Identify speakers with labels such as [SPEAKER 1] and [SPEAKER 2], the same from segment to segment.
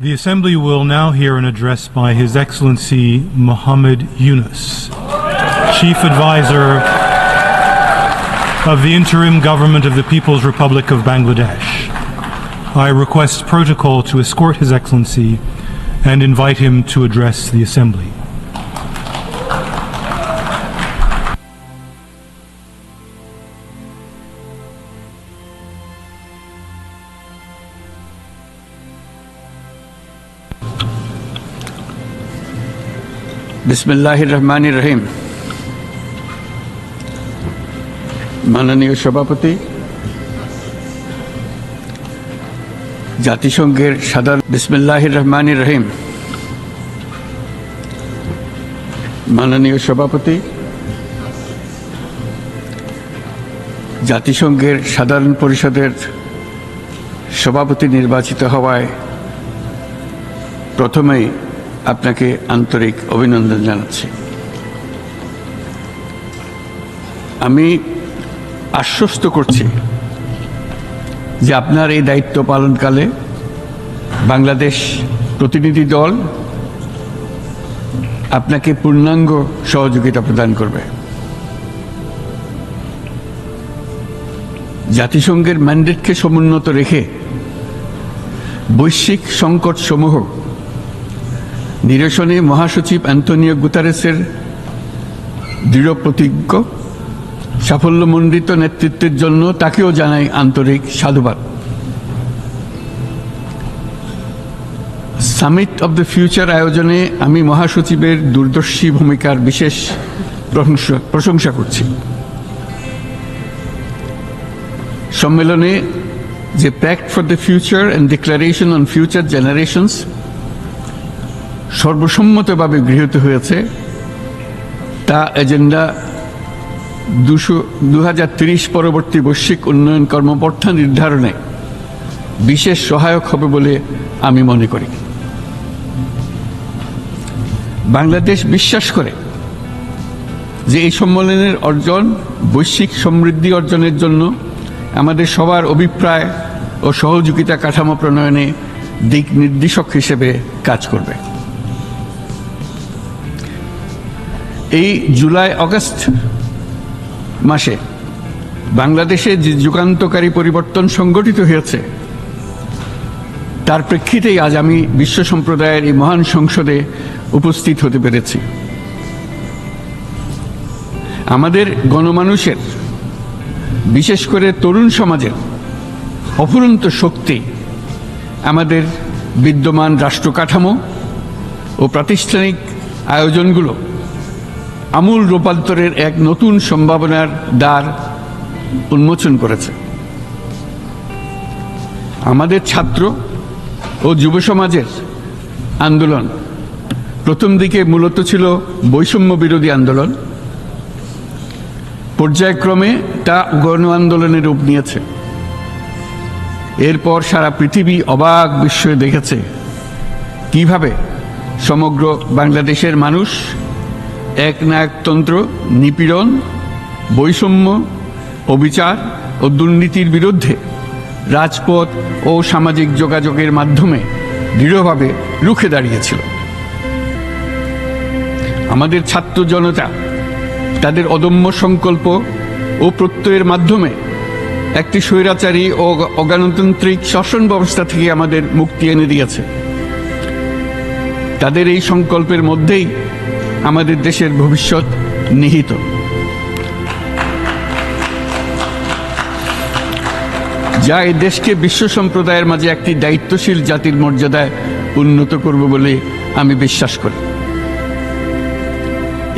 [SPEAKER 1] The Assembly will now hear an address by His Excellency Muhammad Yunus, Chief Advisor of the Interim Government of the People's Republic of Bangladesh. I request protocol to escort His Excellency and invite him to address the Assembly.
[SPEAKER 2] বিসমিল্লাহির রহমানির রহিম। মাননীয় সভাপতি, জাতিসংঘের সাধারণ বিসমিল্লাহির রহমানির রহিম। মাননীয় সভাপতি, জাতিসংঘের সাধারণ পরিষদের সভাপতি নির্বাচিত হওয়ায় প্রথমেই আপনাকে আন্তরিক অভিনন্দন জানাচ্ছি। আমি আশ্বস্ত করছি যে আপনার এই দায়িত্ব পালনকালে বাংলাদেশ প্রতিনিধি দল আপনাকে পূর্ণাঙ্গ সহযোগিতা প্রদান করবে। জাতিসংঘের ম্যান্ডেটকে সমুন্নত রেখে বৈশ্বিক সংকটসমূহ নিরসনে মহাসচিব অ্যান্টোনিও গুতেরেসের দৃঢ় প্রতিজ্ঞ সাফল্যমণ্ডিত নেতৃত্বের জন্য তাকেও জানাই আন্তরিক সাধুবাদ। সামিট অব দ্য ফিউচার আয়োজনে আমি মহাসচিবের দূরদর্শী ভূমিকার বিশেষ প্রশংসা করছি। সম্মেলনে যে pact for the future and declaration on future generations সর্বসম্মতভাবে গৃহীত হয়েছে, তা এজেন্ডা 2030 পরবর্তী বৈশ্বিক উন্নয়ন কর্মপন্থা নির্ধারণে বিশেষ সহায়ক হবে বলে আমি মনে করি। বাংলাদেশ বিশ্বাস করে যে এই সম্মেলনের অর্জন বৈশ্বিক সমৃদ্ধি অর্জনের জন্য আমাদের সবার অভিপ্রায় ও সহযোগিতা কাঠামো প্রণয়নে দিক নির্দেশক হিসেবে কাজ করবে। এই জুলাই আগস্ট মাসে বাংলাদেশে যে যুগান্তকারী পরিবর্তন সংঘটিত হয়েছে তার প্রেক্ষিতেই আজ আমি বিশ্ব সম্প্রদায়ের এই মহান সংসদে উপস্থিত হতে পেরেছি। আমাদের গণমানুষের, বিশেষ করে তরুণ সমাজের অফুরন্ত শক্তি আমাদের বিদ্যমান রাষ্ট্র কাঠামো ও প্রাতিষ্ঠানিক আয়োজনগুলো আমূল রূপান্তরের এক নতুন সম্ভাবনার দ্বার উন্মোচন করেছে। আমাদের ছাত্র ও যুব সমাজের আন্দোলন প্রথম দিকে মূলত ছিল বৈষম্য বিরোধী আন্দোলন, পর্যায়ক্রমে তা গণ আন্দোলনের রূপ নিয়েছে। এরপর সারা পৃথিবী অবাক বিস্ময়ে দেখেছে কিভাবে সমগ্র বাংলাদেশের মানুষ একনায়কতন্ত্র, নিপীড়ন, বৈষম্য, অবিচার ও দুর্নীতির বিরুদ্ধে রাজপথ ও সামাজিক যোগাযোগের মাধ্যমে দৃঢ়ভাবে রুখে দাঁড়িয়েছিল। আমাদের ছাত্র জনতা তাদের অদম্য সংকল্প ও প্রত্যয়ের মাধ্যমে একটি স্বৈরাচারী ও অগণতান্ত্রিক শাসন ব্যবস্থা থেকে আমাদের মুক্তি এনে দিয়েছে। তাদের এই সংকল্পের মধ্যেই আমাদের দেশের ভবিষ্যৎ নিহিত। যা এই দেশকে বিশ্ব সম্প্রদায়ের মাঝে একটি দায়িত্বশীল জাতির মর্যাদায় উন্নত করবে বলে আমি বিশ্বাস করি।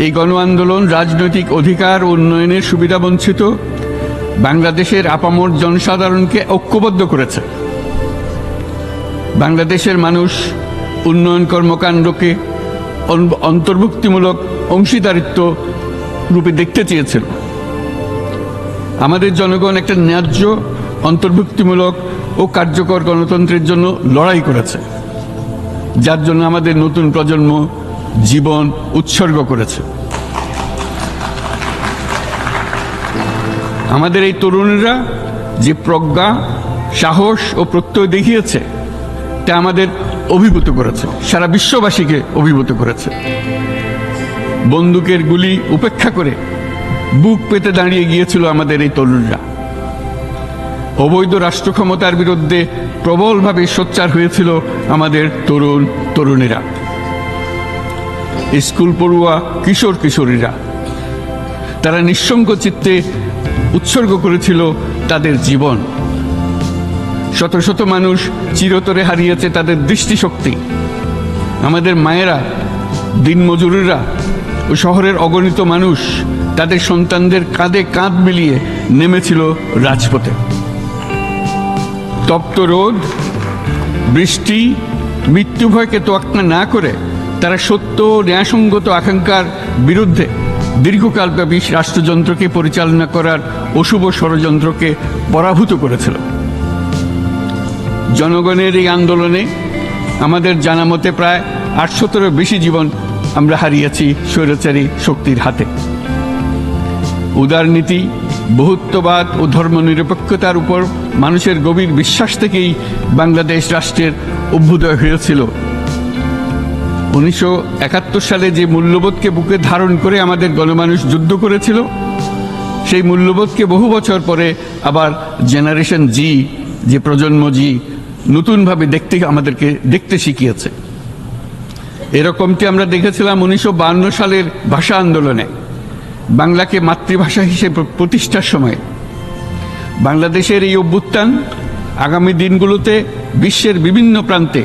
[SPEAKER 2] এই গণ আন্দোলন রাজনৈতিক অধিকার ও উন্নয়নের সুবিধাবঞ্চিত বাংলাদেশের আপামর জনসাধারণকে ঐক্যবদ্ধ করেছে। বাংলাদেশের মানুষ উন্নয়ন কর্মকাণ্ডকে অন্তর্ভুক্তিমূলক অংশীদারিত্ব রূপে দেখতে চেয়েছিল। আমাদের জনগণ একটা ন্যায্য, অন্তর্ভুক্তিমূলক ও কার্যকর গণতন্ত্রের জন্য লড়াই করেছে, যার জন্য আমাদের নতুন প্রজন্ম জীবন উৎসর্গ করেছে। আমাদের এই তরুণরা যে প্রজ্ঞা, সাহস ও প্রত্যয় দেখিয়েছে তা আমাদের অভিভূত করেছে, সারা বিশ্ববাসীকে অভিভূত করেছে। বন্দুকের গুলি উপেক্ষা করে বুক পেতে দাঁড়িয়ে গিয়েছিল আমাদের এই তরুণরা। অবৈধ রাষ্ট্র ক্ষমতার বিরুদ্ধে প্রবলভাবে সোচ্চার হয়েছিল আমাদের তরুণ তরুণীরা, স্কুল পড়ুয়া কিশোর কিশোরীরা। তারা নিঃসঙ্গ চিত্তে উৎসর্গ করেছিল তাদের জীবন। শত শত মানুষ চিরতরে হারিয়েছে তাদের দৃষ্টিশক্তি। আমাদের মায়েরা, দিনমজুরেরা ও শহরের অগণিত মানুষ তাদের সন্তানদের কাঁধে কাঁধ মিলিয়ে নেমেছিল রাজপথে। তপ্ত রোদ, বৃষ্টি, মৃত্যু ভয়কে তোয়াক্কা না করে তারা সত্য ন্যায়সঙ্গত আকাঙ্ক্ষার বিরুদ্ধে দীর্ঘকালব্যাপী রাষ্ট্রযন্ত্রকে পরিচালনা করার অশুভ ষড়যন্ত্রকে পরাভূত করেছিল। জনগণের এই আন্দোলনে আমাদের জানা মতে প্রায় 800-এরও বেশি জীবন আমরা হারিয়েছি স্বৈরাচারী শক্তির হাতে। উদারনীতি, বহুত্ববাদ ও ধর্মনিরপেক্ষতার উপর মানুষের গভীর বিশ্বাস থেকেই বাংলাদেশ রাষ্ট্রের অভ্যুদয় হয়েছিল। 1971 সালে যে মূল্যবোধকে বুকে ধারণ করে আমাদের গণমানুষ যুদ্ধ করেছিল, সেই মূল্যবোধকে বহু বছর পরে আবার জেনারেশন জি, যে প্রজন্ম জি, নতুনভাবে আমাদেরকে দেখতে শিখিয়েছে। এরকমটি আমরা দেখেছিলাম 1952 সালের ভাষা আন্দোলনে, বাংলাকে মাতৃভাষা হিসেবে প্রতিষ্ঠার সময়। বাংলাদেশের এই অভ্যুত্থান আগামী দিনগুলোতে বিশ্বের বিভিন্ন প্রান্তে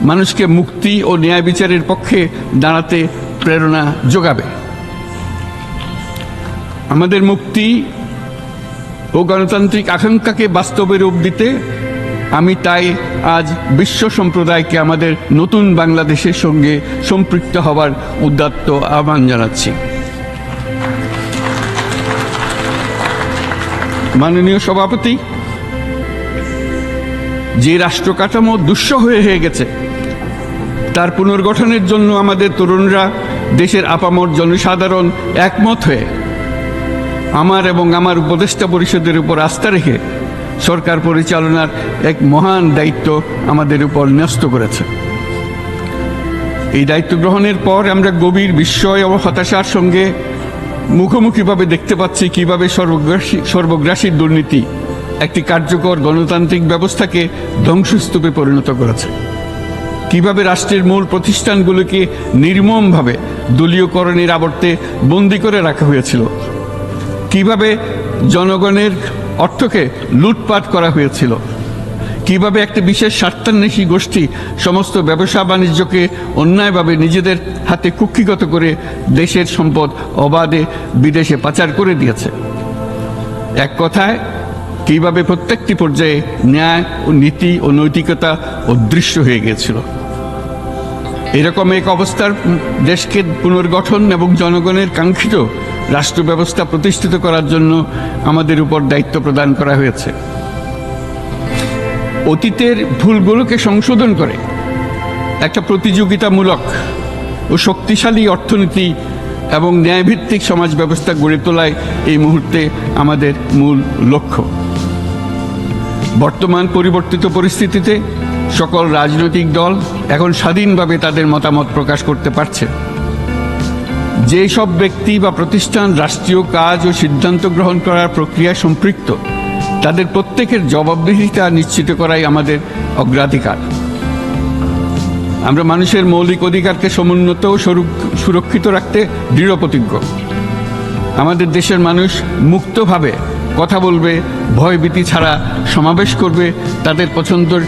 [SPEAKER 2] মানুষকে মুক্তি ও ন্যায় বিচারের পক্ষে দাঁড়াতে প্রেরণা যোগাবে। আমাদের মুক্তি ও গণতান্ত্রিক আকাঙ্ক্ষাকে বাস্তবে রূপ দিতে আমি তাই আজ বিশ্ব সম্প্রদায়কে আমাদের নতুন বাংলাদেশের সঙ্গে সম্পৃক্ত হবার উদাত্ত আহ্বান জানাচ্ছি। মাননীয় সভাপতি, যে রাষ্ট্র কাঠামো দুঃসহ হয়ে গেছে তার পুনর্গঠনের জন্য আমাদের তরুণরা, দেশের আপামর জনসাধারণ একমত হয়ে আমার এবং আমার উপদেষ্টা পরিষদের উপর আস্থা রেখে সরকার পরিচালনার এক মহান দায়িত্ব আমাদের উপর ন্যস্ত করেছে। এই দায়িত্ব গ্রহণের পর আমরা গভীর বিস্ময় ও হতাশার সঙ্গে মুখোমুখিভাবে দেখতে পাচ্ছি কিভাবে সর্বগ্রাসী দুর্নীতি একটি কার্যকর গণতান্ত্রিক ব্যবস্থাকে ধ্বংসস্তূপে পরিণত করেছে, কিভাবে রাষ্ট্রের মূল প্রতিষ্ঠানগুলোকে নির্মমভাবে দলীয়করণের আবর্তে বন্দী করে রাখা হয়েছিল, কিভাবে জনগণের অর্থকে লুটপাট করা হয়েছিল, কিভাবে একটি বিশেষ স্বার্থান্বেষী গোষ্ঠী সমস্ত ব্যবসা বাণিজ্যকে অন্যায়ভাবে নিজেদের হাতে কুক্ষিগত করে দেশের সম্পদ অবাধে বিদেশে পাচার করে দিয়েছে। এক কথায়, কিভাবে প্রত্যেকটি পর্যায়ে ন্যায় ও নীতি ও নৈতিকতা অদৃশ্য হয়ে গিয়েছিল। এরকম এক অবস্থার দেশকে পুনর্গঠন এবং জনগণের কাঙ্ক্ষিত রাষ্ট্র ব্যবস্থা প্রতিষ্ঠিত করার জন্য আমাদের উপর দায়িত্ব প্রদান করা হয়েছে। অতীতের ভুলগুলোকে সংশোধন করে একটা প্রতিযোগিতামূলক ও শক্তিশালী অর্থনীতি এবং ন্যায়ভিত্তিক সমাজ ব্যবস্থা গড়ে তোলাই এই মুহূর্তে আমাদের মূল লক্ষ্য। বর্তমান পরিবর্তিত পরিস্থিতিতে সকল রাজনৈতিক দল এখন স্বাধীনভাবে তাদের মতামত প্রকাশ করতে পারছে। যেই সব ব্যক্তি বা প্রতিষ্ঠান রাষ্ট্রীয় কাজ ও সিদ্ধান্ত গ্রহণ করার প্রক্রিয়ায় সম্পৃক্ত, তাদের প্রত্যেকের জবাবদিহিতা নিশ্চিত করাই আমাদের অগ্রাধিকার। আমরা মানুষের মৌলিক অধিকারকে সমুন্নত ও সুরক্ষিত রাখতে দৃঢ়প্রতিজ্ঞ। আমাদের দেশের মানুষ মুক্তভাবে কথা বলবে, ভয়ভীতি ছাড়া সমাবেশ করবে, তাদের পছন্দের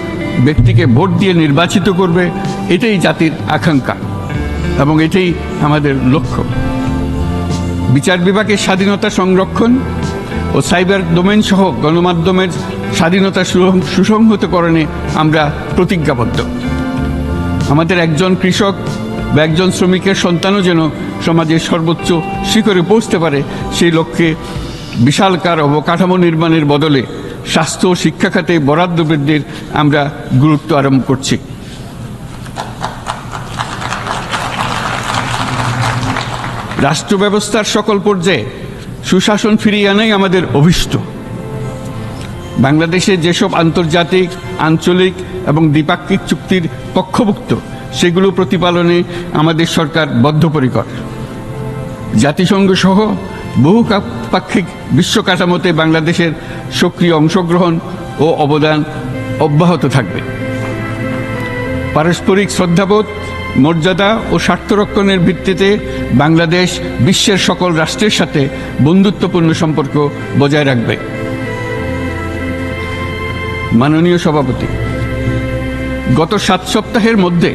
[SPEAKER 2] ব্যক্তিকে ভোট দিয়ে নির্বাচিত করবে, এটাই জাতির আকাঙ্ক্ষা এবং এটাই আমাদের লক্ষ্য। বিচার বিভাগের স্বাধীনতা সংরক্ষণ ও সাইবার ডোমেন সহ গণমাধ্যমের স্বাধীনতা সুসংহতকরণে আমরা প্রতিজ্ঞাবদ্ধ। আমাদের একজন কৃষক বা একজন শ্রমিকের সন্তানও যেন সমাজের সর্বোচ্চ শিখরে পৌঁছতে পারে, সেই লক্ষ্যে বিশালকার অবকাঠামো নির্মাণের বদলে স্বাস্থ্য ও শিক্ষা খাতে বরাদ্দ বৃদ্ধির আমরা গুরুত্ব আরোপ করছি। রাষ্ট্র ব্যবস্থার সকল পর্যায়ে সুশাসন ফিরিয়ে আনাই আমাদের অভীষ্ট। বাংলাদেশে যেসব আন্তর্জাতিক, আঞ্চলিক এবং দ্বিপাক্ষিক চুক্তির পক্ষভুক্ত সেগুলো প্রতিপালনে আমাদের সরকার বদ্ধপরিকর। জাতিসংঘ সহ বহুপাক্ষিক বিশ্ব কাঠামোতে বাংলাদেশের সক্রিয় অংশগ্রহণ ও অবদান অব্যাহত থাকবে। পারস্পরিক শ্রদ্ধাবোধ, মর্যাদা ও স্বার্থরক্ষণের ভিত্তিতে বাংলাদেশ বিশ্বের সকল রাষ্ট্রের সাথে বন্ধুত্বপূর্ণ সম্পর্ক বজায় রাখবে। মাননীয় সভাপতি, গত 7 সপ্তাহের মধ্যে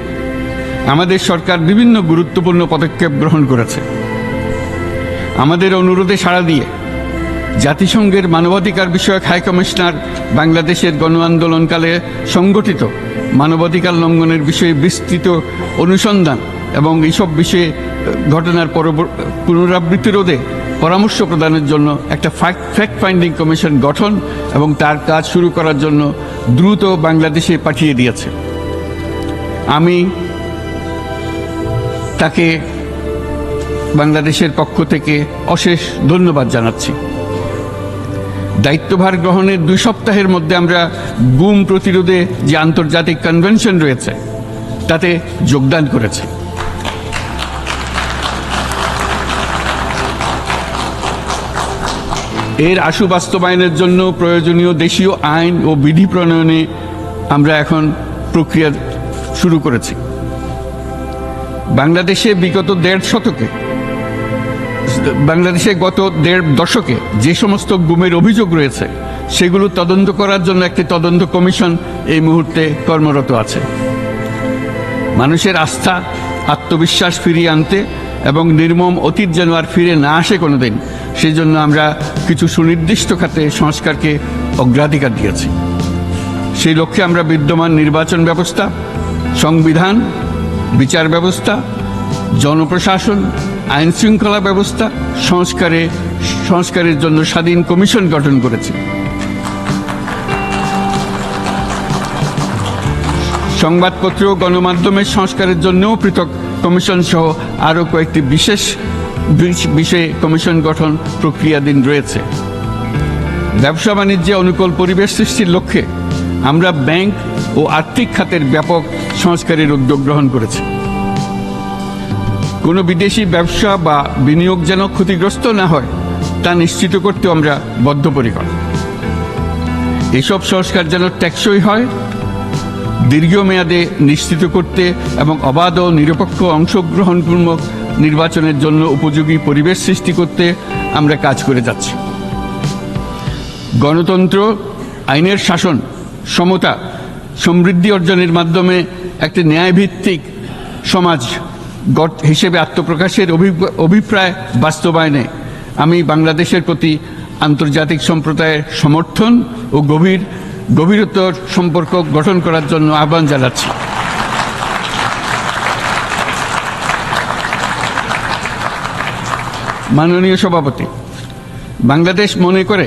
[SPEAKER 2] আমাদের সরকার বিভিন্ন গুরুত্বপূর্ণ পদক্ষেপ গ্রহণ করেছে। আমাদের অনুরোধে সাড়া দিয়ে জাতিসংঘের মানবাধিকার বিষয়ক হাই কমিশনার বাংলাদেশের গণ আন্দোলনকালে সংগঠিত মানবাধিকার লঙ্ঘনের বিষয়ে বিস্তৃত অনুসন্ধান এবং এইসব বিষয়ে ঘটনার পুনরাবৃত্তি রোধে পরামর্শ প্রদানের জন্য একটা ফ্যাক্ট ফাইন্ডিং কমিশন গঠন এবং তার কাজ শুরু করার জন্য দ্রুত বাংলাদেশে পাঠিয়ে দিয়েছে। আমি তাকে বাংলাদেশের পক্ষ থেকে অশেষ ধন্যবাদ জানাচ্ছি। দায়িত্বভার গ্রহণের 2 সপ্তাহের মধ্যে আমরা গুম প্রতিরোধে যে আন্তর্জাতিক কনভেনশন রয়েছে তাতে যোগদান করেছি। এর আশু বাস্তবায়নের জন্য প্রয়োজনীয় দেশীয় আইন ও বিধি প্রণয়নে আমরা এখন প্রক্রিয়া শুরু করেছি। বাংলাদেশে গত 1.5 দশকে যে সমস্ত গুমের অভিযোগ রয়েছে সেগুলো তদন্ত করার জন্য একটি তদন্ত কমিশন এই মুহূর্তে কর্মরত আছে। মানুষের আস্থা, আত্মবিশ্বাস ফিরিয়ে আনতে এবং নির্মম অতীত যেন আর ফিরে না আসে কোনোদিন, সেই জন্য আমরা কিছু সুনির্দিষ্ট খাতে সংস্কারকে অগ্রাধিকার দিয়েছি। সেই লক্ষ্যে আমরা বিদ্যমান নির্বাচন ব্যবস্থা, সংবিধান, বিচার ব্যবস্থা, জনপ্রশাসন, আইন শৃঙ্খলা ব্যবস্থা সংস্কারের জন্য স্বাধীন কমিশন গঠন করেছি। সংবাদপত্র ও গণমাধ্যমের সংস্কারের জন্যও পৃথক কমিশন সহ আরও কয়েকটি বিশেষ বিষয়ে কমিশন গঠন প্রক্রিয়াধীন রয়েছে। ব্যবসা বাণিজ্যে অনুকূল পরিবেশ সৃষ্টির লক্ষ্যে আমরা ব্যাংক ও আর্থিক খাতের ব্যাপক সংস্কারের উদ্যোগ গ্রহণ করেছি। কোনো বিদেশি ব্যবসা বা বিনিয়োগ যেন ক্ষতিগ্রস্ত না হয় তা নিশ্চিত করতে আমরা বদ্ধপরিকর। এসব সংস্কার যেন টেকসই হয়, দীর্ঘমেয়াদে নিশ্চিত করতে এবং অবাধ ও নিরপেক্ষ অংশগ্রহণপূর্বক নির্বাচনের জন্য উপযোগী পরিবেশ সৃষ্টি করতে আমরা কাজ করে যাচ্ছি। গণতন্ত্র, আইনের শাসন, সমতা, সমৃদ্ধি অর্জনের মাধ্যমে একটি ন্যায়ভিত্তিক সমাজ হিসেবে আত্মপ্রকাশের অভিপ্রায় বাস্তবায়নে আমি বাংলাদেশের প্রতি আন্তর্জাতিক সম্প্রদায়ের সমর্থন ও গভীরতর সম্পর্ক গঠন করার জন্য আহ্বান জানাচ্ছি। মাননীয় সভাপতি, বাংলাদেশ মনে করে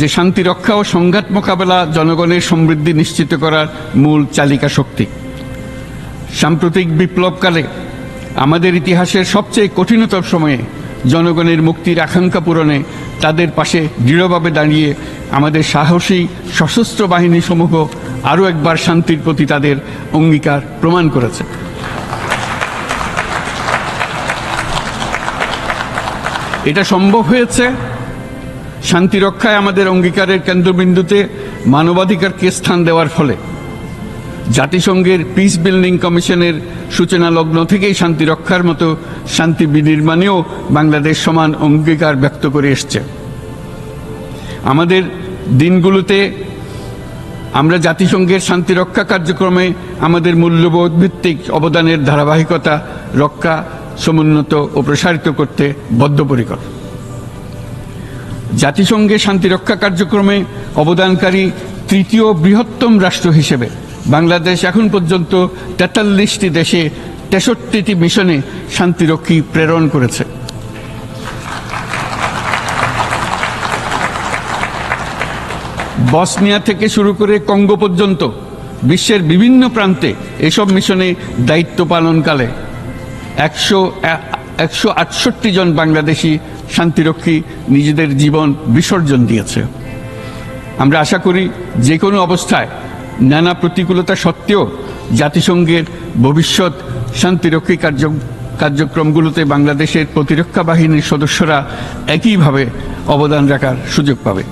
[SPEAKER 2] যে শান্তি রক্ষা ও সংঘাত মোকাবেলা জনগণের সমৃদ্ধি নিশ্চিত করার মূল চালিকা শক্তি। সাম্প্রতিক বিপ্লবকালে আমাদের ইতিহাসের সবচেয়ে কঠিনতম সময়ে জনগণের মুক্তির আকাঙ্ক্ষা পূরণে তাদের পাশে দৃঢ়ভাবে দাঁড়িয়ে আমাদের সাহসী সশস্ত্র বাহিনীসমূহ আরও একবার শান্তির প্রতি তাদের অঙ্গীকার প্রমাণ করেছে। এটা সম্ভব হয়েছে শান্তি রক্ষায় আমাদের অঙ্গীকারের কেন্দ্রবিন্দুতে মানবাধিকারকে স্থান দেওয়ার ফলে। জাতিসংঘের পিস বিল্ডিং কমিশনের সূচনা লগ্ন থেকেই শান্তি রক্ষার মতো শান্তি বিনির্মাণেও বাংলাদেশ সমান অঙ্গীকার ব্যক্ত করে এসছে। আমাদের দিনগুলোতে আমরা জাতিসংঘের শান্তি রক্ষা কার্যক্রমে আমাদের মূল্যবোধ ভিত্তিক অবদানের ধারাবাহিকতা রক্ষা, সমুন্নত ও প্রসারিত করতে বদ্ধপরিকর। জাতিসংঘের শান্তি রক্ষা কার্যক্রমে অবদানকারী তৃতীয় বৃহত্তম রাষ্ট্র হিসেবে বাংলাদেশ এখন পর্যন্ত 43টি দেশে 63টি মিশনে শান্তিরক্ষী প্রেরণ করেছে। বসনিয়া থেকে শুরু করে কঙ্গো পর্যন্ত বিশ্বের বিভিন্ন প্রান্তে এসব মিশনে দায়িত্ব পালনকালে 168 জন বাংলাদেশি শান্তিরক্ষী নিজেদের জীবন বিসর্জন দিয়েছে। আমরা আশা করি যে কোনো অবস্থায় নানা প্রতিকূলতা সত্ত্বেও জাতিসংঘের ভবিষ্যৎ শান্তিরক্ষী কার্যক্রমগুলোতে বাংলাদেশের প্রতিরক্ষা বাহিনীর সদস্যরা একইভাবে অবদান রাখার সুযোগ পাবে।